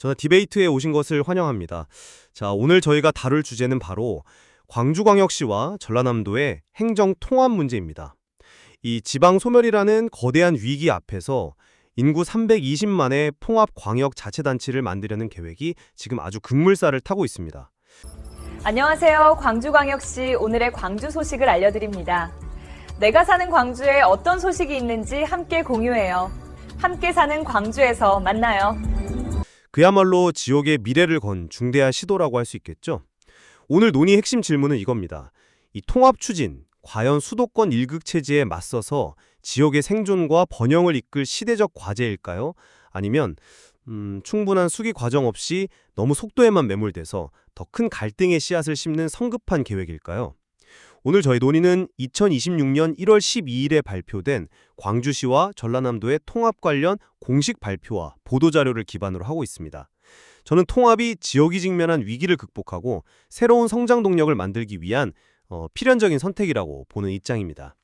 저는 디베이트에 오신 것을 환영합니다. 자, 오늘 저희가 다룰 주제는 바로 광주광역시와 전라남도의 행정 통합 문제입니다. 이 지방 소멸이라는 거대한 위기 앞에서 인구 320만의 통합 광역 자치단체를 만들려는 계획이 지금 아주 급물살을 타고 있습니다. 안녕하세요. 광주광역시 오늘의 광주 소식을 알려드립니다. 내가 사는 광주에 어떤 소식이 있는지 함께 공유해요. 함께 사는 광주에서 만나요. 그야말로 지역의 미래를 건 중대한 시도라고 할 수 있겠죠. 오늘 논의 핵심 질문은 이겁니다. 이 통합 추진, 과연 수도권 일극 체제에 맞서서 지역의 생존과 번영을 이끌 시대적 과제일까요? 아니면 충분한 수기 과정 없이 너무 속도에만 매몰돼서 더 큰 갈등의 씨앗을 심는 성급한 계획일까요? 오늘 저희 논의는 2026년 1월 12일에 발표된 광주시와 전라남도의 통합 관련 공식 발표와 보도자료를 기반으로 하고 있습니다. 저는 통합이 지역이 직면한 위기를 극복하고 새로운 성장 동력을 만들기 위한 필연적인 선택이라고 보는 입장입니다.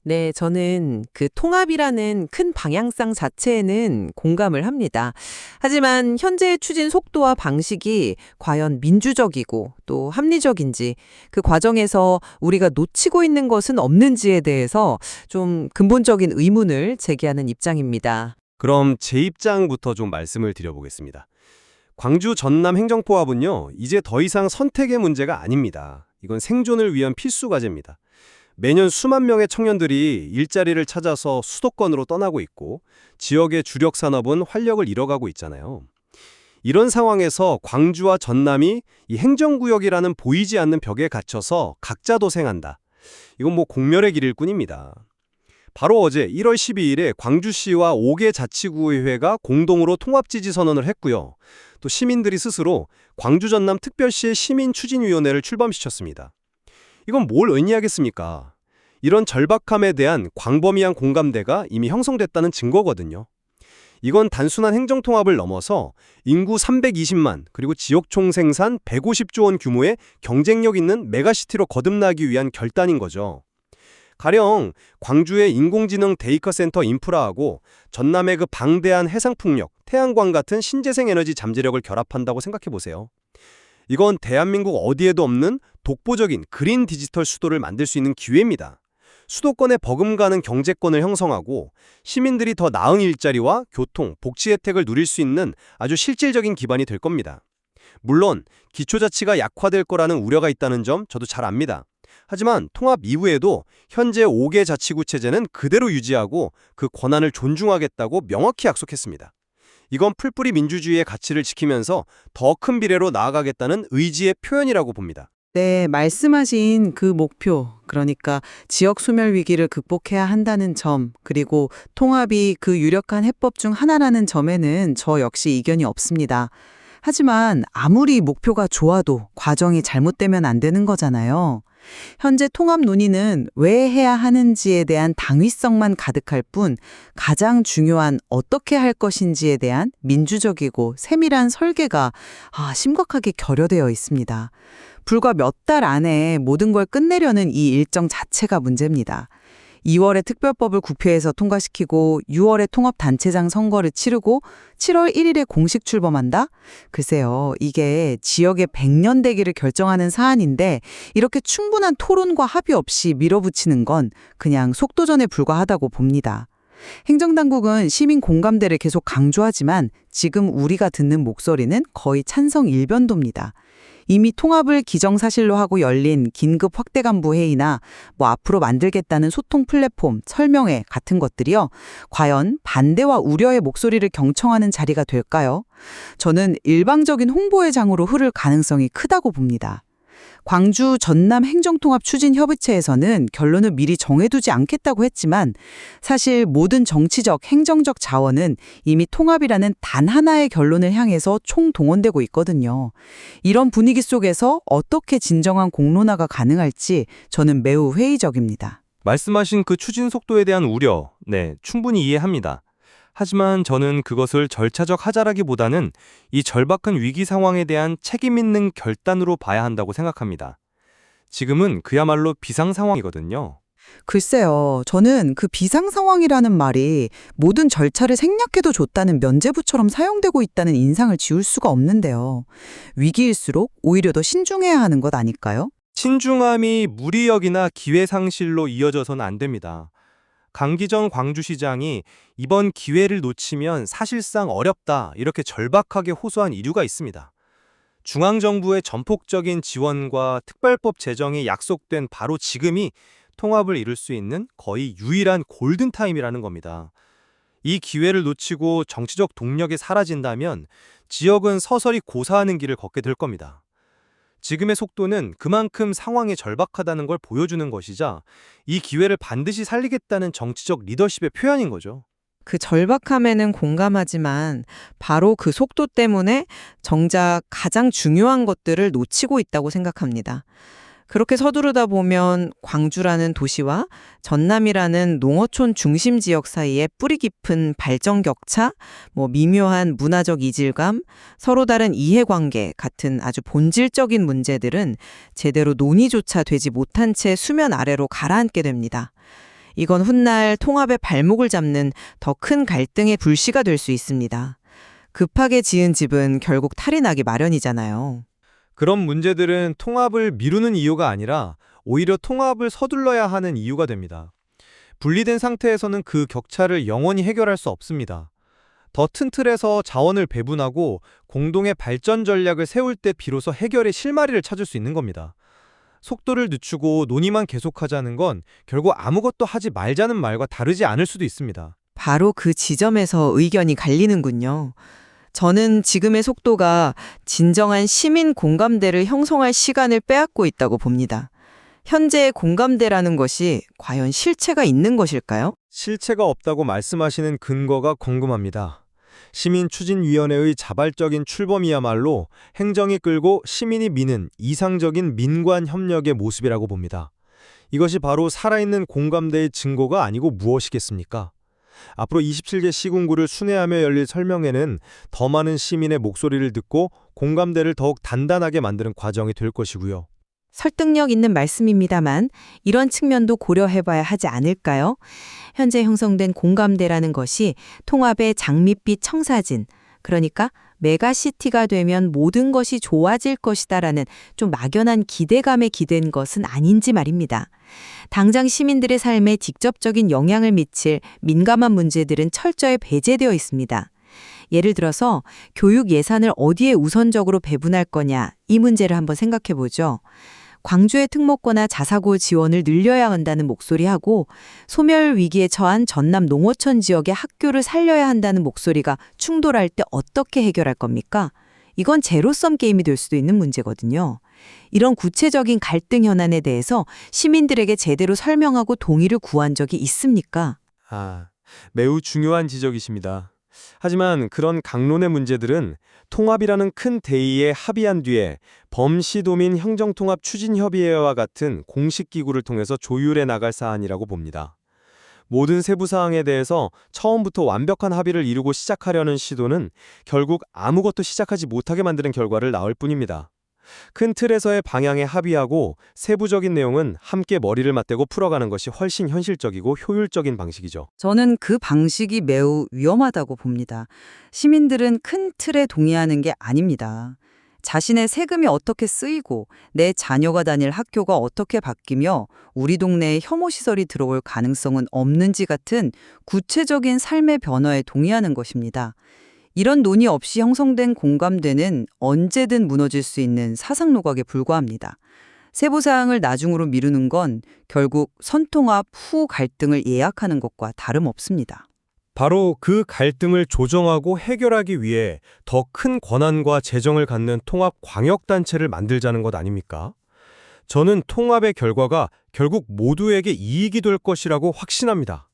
네, 저는 그 통합이라는 큰 방향성 자체에는 공감을 합니다. 하지만 현재의 추진 속도와 방식이 과연 민주적이고 또 합리적인지 그 과정에서 우리가 놓치고 있는 것은 없는지에 대해서 좀 근본적인 의문을 제기하는 입장입니다. 그럼 제 입장부터 좀 말씀을 드려보겠습니다. 광주 전남 행정포합은요, 이제 더 이상 선택의 문제가 아닙니다. 이건 생존을 위한 필수 과제입니다. 매년 수만 명의 청년들이 일자리를 찾아서 수도권으로 떠나고 있고 지역의 주력 산업은 활력을 잃어가고 있잖아요. 이런 상황에서 광주와 전남이 이 행정구역이라는 보이지 않는 벽에 갇혀서 각자 도생한다. 이건 공멸의 길일 뿐입니다. 바로 어제 1월 12일에 광주시와 5개 자치구의회가 공동으로 통합지지 선언을 했고요. 또 시민들이 스스로 광주 전남 특별시의 시민추진위원회를 출범시켰습니다. 이건 뭘 의미하겠습니까? 이런 절박함에 대한 광범위한 공감대가 이미 형성됐다는 증거거든요. 이건 단순한 행정통합을 넘어서 인구 320만 그리고 지역 총생산 150조 원 규모의 경쟁력 있는 메가시티로 거듭나기 위한 결단인 거죠. 가령 광주의 인공지능 데이터 센터 인프라하고 전남의 그 방대한 해상풍력, 태양광 같은 신재생 에너지 잠재력을 결합한다고 생각해보세요. 이건 대한민국 어디에도 없는 독보적인 그린 디지털 수도를 만들 수 있는 기회입니다. 수도권에 버금가는 경제권을 형성하고 시민들이 더 나은 일자리와 교통, 복지 혜택을 누릴 수 있는 아주 실질적인 기반이 될 겁니다. 물론 기초자치가 약화될 거라는 우려가 있다는 점 저도 잘 압니다. 하지만 통합 이후에도 현재 5개 자치구 체제는 그대로 유지하고 그 권한을 존중하겠다고 명확히 약속했습니다. 이건 풀뿌리 민주주의의 가치를 지키면서 더 큰 비례로 나아가겠다는 의지의 표현이라고 봅니다. 네, 말씀하신 그 목표, 그러니까 지역 소멸 위기를 극복해야 한다는 점, 그리고 통합이 그 유력한 해법 중 하나라는 점에는 저 역시 이견이 없습니다. 하지만 아무리 목표가 좋아도 과정이 잘못되면 안 되는 거잖아요. 현재 통합 논의는 왜 해야 하는지에 대한 당위성만 가득할 뿐 가장 중요한 어떻게 할 것인지에 대한 민주적이고 세밀한 설계가 심각하게 결여되어 있습니다. 불과 몇 달 안에 모든 걸 끝내려는 이 일정 자체가 문제입니다. 2월에 특별법을 국회에서 통과시키고 6월에 통합단체장 선거를 치르고 7월 1일에 공식 출범한다? 글쎄요, 이게 지역의 100년 대기를 결정하는 사안인데 이렇게 충분한 토론과 합의 없이 밀어붙이는 건 그냥 속도전에 불과하다고 봅니다. 행정당국은 시민 공감대를 계속 강조하지만 지금 우리가 듣는 목소리는 거의 찬성 일변도입니다. 이미 통합을 기정사실로 하고 열린 긴급 확대간부 회의나 앞으로 만들겠다는 소통 플랫폼, 설명회 같은 것들이요. 과연 반대와 우려의 목소리를 경청하는 자리가 될까요? 저는 일방적인 홍보의 장으로 흐를 가능성이 크다고 봅니다. 광주 전남 행정통합추진협의체에서는 결론을 미리 정해두지 않겠다고 했지만 사실 모든 정치적, 행정적 자원은 이미 통합이라는 단 하나의 결론을 향해서 총동원되고 있거든요. 이런 분위기 속에서 어떻게 진정한 공론화가 가능할지 저는 매우 회의적입니다. 말씀하신 그 추진 속도에 대한 우려, 충분히 이해합니다. 하지만 저는 그것을 절차적 하자라기보다는 이 절박한 위기 상황에 대한 책임 있는 결단으로 봐야 한다고 생각합니다. 지금은 그야말로 비상 상황이거든요. 글쎄요, 저는 그 비상 상황이라는 말이 모든 절차를 생략해도 좋다는 면죄부처럼 사용되고 있다는 인상을 지울 수가 없는데요. 위기일수록 오히려 더 신중해야 하는 것 아닐까요? 신중함이 무리역이나 기회상실로 이어져서는 안 됩니다. 강기정 광주시장이 이번 기회를 놓치면 사실상 어렵다 이렇게 절박하게 호소한 이유가 있습니다. 중앙정부의 전폭적인 지원과 특별법 제정이 약속된 바로 지금이 통합을 이룰 수 있는 거의 유일한 골든타임이라는 겁니다. 이 기회를 놓치고 정치적 동력이 사라진다면 지역은 서서히 고사하는 길을 걷게 될 겁니다. 지금의 속도는 그만큼 상황이 절박하다는 걸 보여주는 것이자 이 기회를 반드시 살리겠다는 정치적 리더십의 표현인 거죠. 그 절박함에는 공감하지만 바로 그 속도 때문에 정작 가장 중요한 것들을 놓치고 있다고 생각합니다. 그렇게 서두르다 보면 광주라는 도시와 전남이라는 농어촌 중심 지역 사이에 뿌리 깊은 발전 격차, 미묘한 문화적 이질감, 서로 다른 이해관계 같은 아주 본질적인 문제들은 제대로 논의조차 되지 못한 채 수면 아래로 가라앉게 됩니다. 이건 훗날 통합의 발목을 잡는 더 큰 갈등의 불씨가 될 수 있습니다. 급하게 지은 집은 결국 탈이 나기 마련이잖아요. 그런 문제들은 통합을 미루는 이유가 아니라 오히려 통합을 서둘러야 하는 이유가 됩니다. 분리된 상태에서는 그 격차를 영원히 해결할 수 없습니다. 더 튼 틀에서 자원을 배분하고 공동의 발전 전략을 세울 때 비로소 해결의 실마리를 찾을 수 있는 겁니다. 속도를 늦추고 논의만 계속하자는 건 결국 아무것도 하지 말자는 말과 다르지 않을 수도 있습니다. 바로 그 지점에서 의견이 갈리는군요. 저는 지금의 속도가 진정한 시민 공감대를 형성할 시간을 빼앗고 있다고 봅니다. 현재의 공감대라는 것이 과연 실체가 있는 것일까요? 실체가 없다고 말씀하시는 근거가 궁금합니다. 시민추진위원회의 자발적인 출범이야말로 행정이 끌고 시민이 미는 이상적인 민관 협력의 모습이라고 봅니다. 이것이 바로 살아있는 공감대의 증거가 아니고 무엇이겠습니까? 앞으로 27개 시군구를 순회하며 열릴 설명회는 더 많은 시민의 목소리를 듣고 공감대를 더욱 단단하게 만드는 과정이 될 것이고요. 설득력 있는 말씀입니다만 이런 측면도 고려해봐야 하지 않을까요? 현재 형성된 공감대라는 것이 통합의 장밋빛 청사진, 그러니까 메가시티가 되면 모든 것이 좋아질 것이다라는 좀 막연한 기대감에 기댄 것은 아닌지 말입니다. 당장 시민들의 삶에 직접적인 영향을 미칠 민감한 문제들은 철저히 배제되어 있습니다. 예를 들어서 교육 예산을 어디에 우선적으로 배분할 거냐, 이 문제를 한번 생각해 보죠. 광주의 특목고나 자사고 지원을 늘려야 한다는 목소리하고 소멸 위기에 처한 전남 농어촌 지역의 학교를 살려야 한다는 목소리가 충돌할 때 어떻게 해결할 겁니까? 이건 제로섬 게임이 될 수도 있는 문제거든요. 이런 구체적인 갈등 현안에 대해서 시민들에게 제대로 설명하고 동의를 구한 적이 있습니까? 매우 중요한 지적이십니다. 하지만 그런 강론의 문제들은 통합이라는 큰 대의에 합의한 뒤에 범시도민 행정통합추진협의회와 같은 공식 기구를 통해서 조율해 나갈 사안이라고 봅니다. 모든 세부 사항에 대해서 처음부터 완벽한 합의를 이루고 시작하려는 시도는 결국 아무것도 시작하지 못하게 만드는 결과를 낳을 뿐입니다. 큰 틀에서의 방향에 합의하고 세부적인 내용은 함께 머리를 맞대고 풀어가는 것이 훨씬 현실적이고 효율적인 방식이죠. 저는 그 방식이 매우 위험하다고 봅니다. 시민들은 큰 틀에 동의하는 게 아닙니다. 자신의 세금이 어떻게 쓰이고 내 자녀가 다닐 학교가 어떻게 바뀌며 우리 동네에 혐오시설이 들어올 가능성은 없는지 같은 구체적인 삶의 변화에 동의하는 것입니다. 이런 논의 없이 형성된 공감대는 언제든 무너질 수 있는 사상 노각에 불과합니다. 세부사항을 나중으로 미루는 건 결국 선통합 후 갈등을 예약하는 것과 다름없습니다. 바로 그 갈등을 조정하고 해결하기 위해 더 큰 권한과 재정을 갖는 통합 광역단체를 만들자는 것 아닙니까? 저는 통합의 결과가 결국 모두에게 이익이 될 것이라고 확신합니다.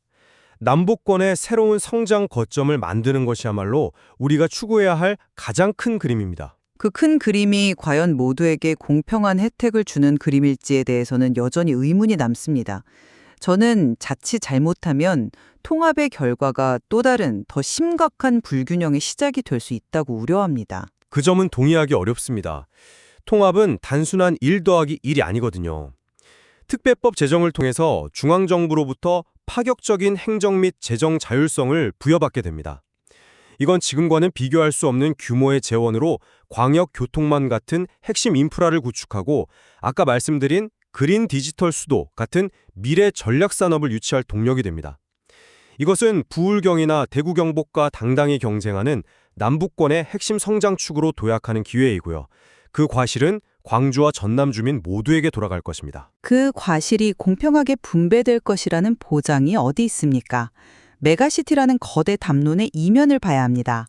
남북권의 새로운 성장 거점을 만드는 것이야말로 우리가 추구해야 할 가장 큰 그림입니다. 그 큰 그림이 과연 모두에게 공평한 혜택을 주는 그림일지에 대해서는 여전히 의문이 남습니다. 저는 자칫 잘못하면 통합의 결과가 또 다른 더 심각한 불균형의 시작이 될 수 있다고 우려합니다. 그 점은 동의하기 어렵습니다. 통합은 단순한 1 더하기 1이 아니거든요. 특배법 제정을 통해서 중앙정부로부터 파격적인 행정 및 재정 자율성을 부여받게 됩니다. 이건 지금과는 비교할 수 없는 규모의 재원으로 광역교통망 같은 핵심 인프라를 구축하고 아까 말씀드린 그린 디지털 수도 같은 미래 전략 산업을 유치할 동력이 됩니다. 이것은 부울경이나 대구 경북과 당당히 경쟁하는 남북권의 핵심 성장축으로 도약하는 기회이고요. 그 과실은 광주와 전남 주민 모두에게 돌아갈 것입니다. 그 과실이 공평하게 분배될 것이라는 보장이 어디 있습니까? 메가시티라는 거대 담론의 이면을 봐야 합니다.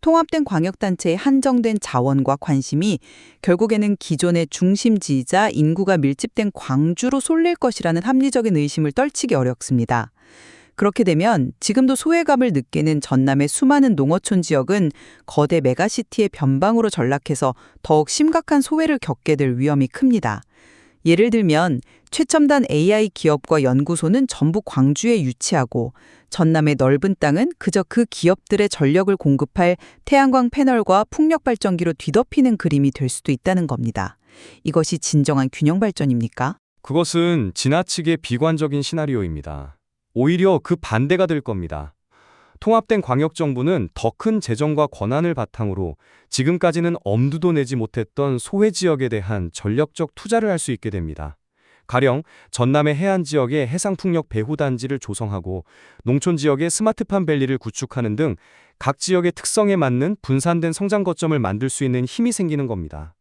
통합된 광역단체의 한정된 자원과 관심이 결국에는 기존의 중심지이자 인구가 밀집된 광주로 쏠릴 것이라는 합리적인 의심을 떨치기 어렵습니다. 그렇게 되면 지금도 소외감을 느끼는 전남의 수많은 농어촌 지역은 거대 메가시티의 변방으로 전락해서 더욱 심각한 소외를 겪게 될 위험이 큽니다. 예를 들면 최첨단 AI 기업과 연구소는 전부 광주에 유치하고 전남의 넓은 땅은 그저 그 기업들의 전력을 공급할 태양광 패널과 풍력 발전기로 뒤덮이는 그림이 될 수도 있다는 겁니다. 이것이 진정한 균형 발전입니까? 그것은 지나치게 비관적인 시나리오입니다. 오히려 그 반대가 될 겁니다. 통합된 광역정부는 더 큰 재정과 권한을 바탕으로 지금까지는 엄두도 내지 못했던 소외 지역에 대한 전력적 투자를 할 수 있게 됩니다. 가령 전남의 해안 지역에 해상풍력 배후단지를 조성하고 농촌 지역에 스마트팜 밸리를 구축하는 등 각 지역의 특성에 맞는 분산된 성장 거점을 만들 수 있는 힘이 생기는 겁니다.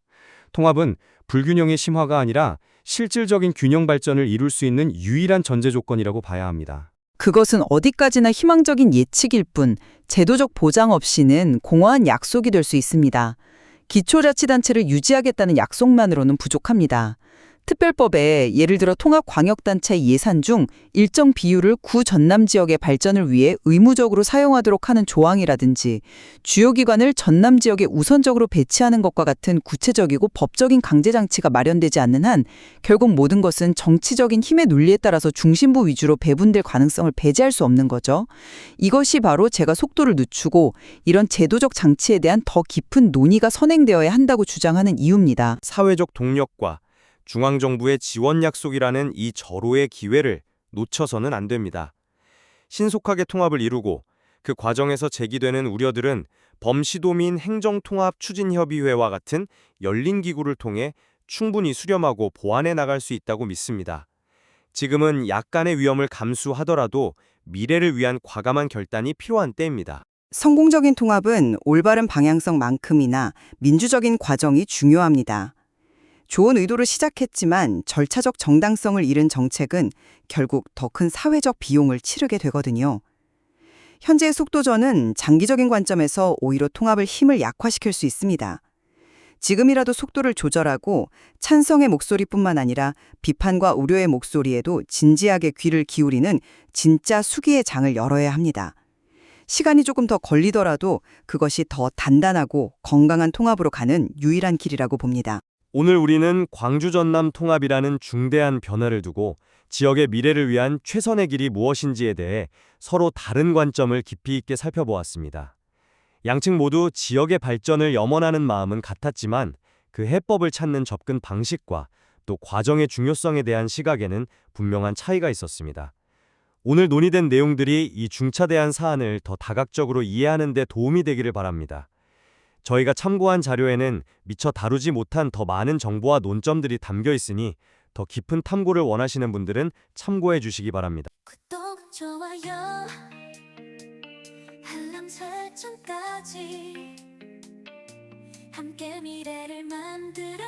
통합은 불균형의 심화가 아니라 실질적인 균형 발전을 이룰 수 있는 유일한 전제 조건이라고 봐야 합니다. 그것은 어디까지나 희망적인 예측일 뿐 제도적 보장 없이는 공허한 약속이 될 수 있습니다. 기초자치단체를 유지하겠다는 약속만으로는 부족합니다. 특별법에 예를 들어 통합광역단체 예산 중 일정 비율을 구 전남 지역의 발전을 위해 의무적으로 사용하도록 하는 조항이라든지 주요 기관을 전남 지역에 우선적으로 배치하는 것과 같은 구체적이고 법적인 강제장치가 마련되지 않는 한 결국 모든 것은 정치적인 힘의 논리에 따라서 중심부 위주로 배분될 가능성을 배제할 수 없는 거죠. 이것이 바로 제가 속도를 늦추고 이런 제도적 장치에 대한 더 깊은 논의가 선행되어야 한다고 주장하는 이유입니다. 사회적 동력과 중앙정부의 지원 약속이라는 이 절호의 기회를 놓쳐서는 안 됩니다. 신속하게 통합을 이루고 그 과정에서 제기되는 우려들은 범시도민 행정통합추진협의회와 같은 열린 기구를 통해 충분히 수렴하고 보완해 나갈 수 있다고 믿습니다. 지금은 약간의 위험을 감수하더라도 미래를 위한 과감한 결단이 필요한 때입니다. 성공적인 통합은 올바른 방향성만큼이나 민주적인 과정이 중요합니다. 좋은 의도로 시작했지만 절차적 정당성을 잃은 정책은 결국 더 큰 사회적 비용을 치르게 되거든요. 현재의 속도전은 장기적인 관점에서 오히려 통합을 힘을 약화시킬 수 있습니다. 지금이라도 속도를 조절하고 찬성의 목소리뿐만 아니라 비판과 우려의 목소리에도 진지하게 귀를 기울이는 진짜 수기의 장을 열어야 합니다. 시간이 조금 더 걸리더라도 그것이 더 단단하고 건강한 통합으로 가는 유일한 길이라고 봅니다. 오늘 우리는 광주 전남 통합이라는 중대한 변화를 두고 지역의 미래를 위한 최선의 길이 무엇인지에 대해 서로 다른 관점을 깊이 있게 살펴보았습니다. 양측 모두 지역의 발전을 염원하는 마음은 같았지만 그 해법을 찾는 접근 방식과 또 과정의 중요성에 대한 시각에는 분명한 차이가 있었습니다. 오늘 논의된 내용들이 이 중차대한 사안을 더 다각적으로 이해하는 데 도움이 되기를 바랍니다. 저희가 참고한 자료에는 미처 다루지 못한 더 많은 정보와 논점들이 담겨 있으니 더 깊은 탐구를 원하시는 분들은 참고해 주시기 바랍니다. 구독, 좋아요, 알람 설정까지 함께 미래를 만들어